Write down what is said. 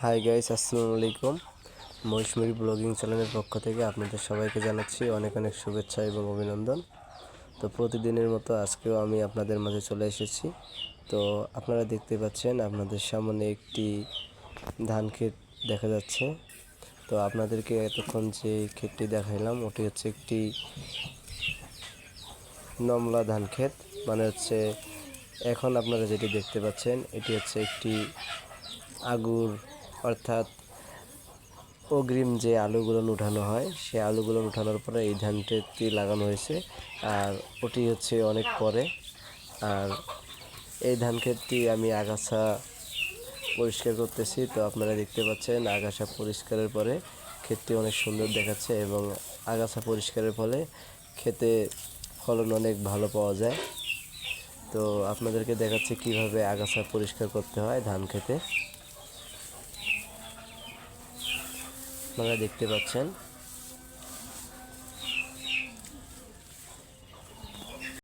Hi guys, আসসালামু আলাইকুম। মৌসুমী blogging চ্যানেলের পক্ষ থেকে আপনাদের সবাইকে জানাচ্ছি অনেক অনেক শুভেচ্ছা এবং অভিনন্দন। তো প্রতিদিনের মতো আজকেও আমি আপনাদের মাঝে চলে এসেছি। তো আপনারা দেখতে পাচ্ছেন আপনাদের সামনে একটি ধান ক্ষেত দেখা যাচ্ছে। তো আপনাদেরকে এতক্ষণ যে ক্ষেতটি দেখাইলাম ওটি হচ্ছে একটি নমলা ধান ক্ষেত, মানে হচ্ছে এখন আপনারা যেটি দেখতে পাচ্ছেন এটি হচ্ছে একটি আগুর, অর্থাৎ অগ্রিম যে আলুগুলো উঠানো হয় সেই আলুগুলো উঠানোর পরে এই ধানটি লাগানো হয়েছে, আর ওটি হচ্ছে অনেক পরে। আর এই ধান ক্ষেতটি আমি আগাছা পরিষ্কার করতেছি। তো আপনারা দেখতে পাচ্ছেন আগাছা পরিষ্কারের পরে ক্ষেতটি অনেক সুন্দর দেখাচ্ছে এবং আগাছা পরিষ্কারের ফলে ক্ষেতে ফলন অনেক ভালো পাওয়া যায়। তো আপনাদেরকে দেখাচ্ছি কিভাবে আগাছা পরিষ্কার করতে হয় ধান ক্ষেতে। আপনারা দেখতে পাচ্ছেন